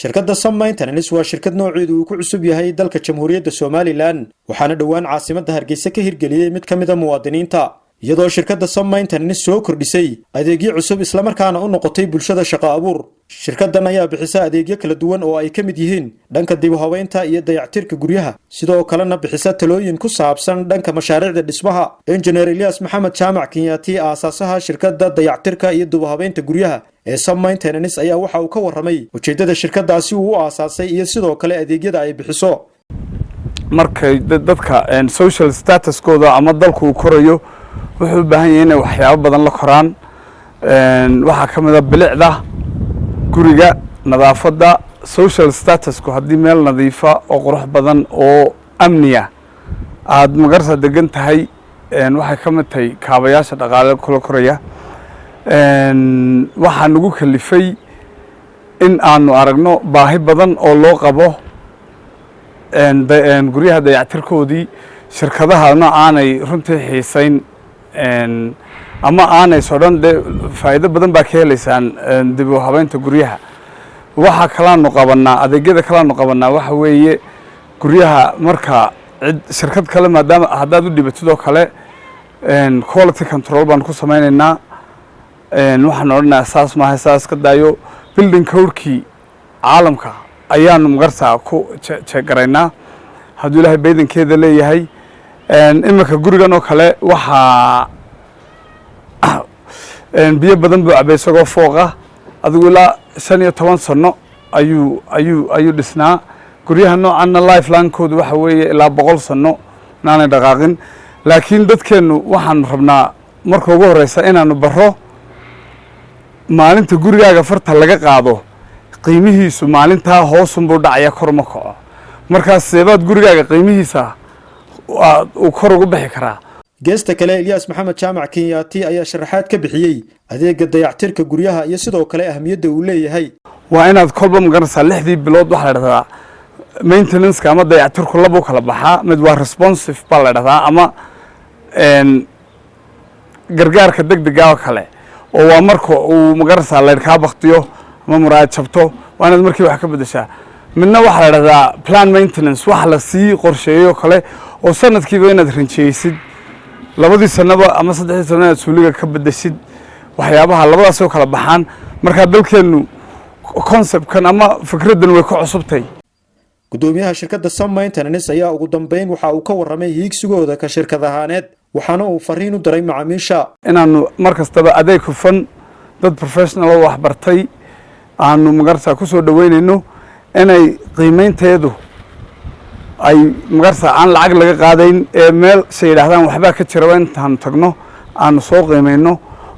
shirkadda Sun Maintenance waa shirkad nooceedu uu ku cusub yahay dalka Jamhuuriyadda Somaliland waxaana dhawaan caasimadda Hargeysa ka hirgeliyay mid kamid ah muwaadiniinta iyadoo shirkadda Sun Maintenance soo kordhisay adeegyo cusub isla markaana u noqotay bulshada shaqo abuur. Shirkaddan ayaa bixisa adeegyo kala duwan oo ay kamid yihiin dhanka dib u habeynta iyo dayactirka guryaha, sidoo kalena bixisa talooyin ku saabsan dhanka mashaariicda dhismaha. Engineer Ilyas Maxamed Jaamac Kinyati, aasasaha shirkadda dayactirka iyo dib u habeynta guryaha ee Sun Maintenance, ayaa waxa uu ka warramay ujeedada shirkaddaasi uu u aasaasay iyo sidoo kale adeegyada ay bixiso. markay dadka social statuskooda ama dalku korayo wuxuu u baahan yahay inay waxyaabo badan la koraan. Waxa kamid ah bilicda guriga, nadaafadda, social statusku haddii meel nadiifa oo qurux badan oo amniya aad magarsa degan tahay waxay ka mid tahay kaabayaasha dhaqaale kula koraya. waxaa nagu kalifay in aanu aragno baahi badan oo loo qabo guryaha dayactirkoodii. shirkadahana aanay runtii xiisayn ama aanay soo dhan faa'iido badan baa ka helaysaan dib u habeynta guryaha. waxa kalaanu qabanaa adeegyada kalaanu qabanaa waxa weeye guryaha marka shirkad kale maadaama haddaad u dhibatidoo kale quality control baan ku samaynaynaa. waxaan odhanayaa saas maaha, saas ka daayo. building codekii caalamka ayaanu magartaa ku jeegaraynaa hadduu ilaahay baydankeeda leeyahay. iminka gurigan oo kale waxaa biyo badan buu cabay isagoo fooqa adigu ilaa 15 sano ayuu dhisnaa. guryaha noocanna lifeline-koodu waxa weeye ilaa 100 sano inaanay dhaqaaqin. laakiin dadkeennu waxaan rabnaa marka ugu horeysa inaanu baro maalinta gurigaaga farta laga qaado qiimihiisu maalintaa hoosunbuu dhacaya, kor ma kaco. markaas seebaad gurigaaga qiimihiisa uu kor ugu bixi karaa. geesta kale Ilyas Maxamed Jaamac Kinyati ayaa sharaxaad ka bixiyay adeega dayactirka guryaha iyo sidoo kale ahmiyadda uu leeyahay. waa inaad kolba magaraysaa 6 bilood waxa la yiraahdaa maintenance-ka ama dayactirku laba kala baxaa. mid waa responsive baa la yiraahdaa ama gargaarka degdega oo kale oo waa marka uu magaraysaa la ka baqtiyo ama muraad jabto waa inaad markii wax ka bedeshaa. midna waxa la yiraahdaa plan maintenance, waxa la sii qorsheeyo kale oo sanadkiiba inaad rinjeysid labadii sanaba ama 3 sanada suuliga ka bedeshid. waxyaabaha labadaas oo kala baxaan. marka dalkeenu concept-kan ama fikraddan way ku cusubtay. gudoomiyaha shirkadda Sun Maintenance ayaa ugu dambeyn waxa uu ka warramay hiigsigooda ka shirkad ahaaneed, waxaana uu fariin u diray macaamiisha inaanu markastaba adeeg hufan dad professional oo wax bartay aanu magarsa ku soo dhaweynayno. inay qiimeynteedu ay magarsa aan lacag laga qaadayn ee meel shay yiraahdaan waxba ka jira intaan tagno aanu soo qiimeyno,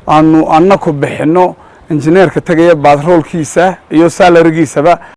aanu annaku bixino injineerka tagaya batroolkiisa iyo salarigiisaba.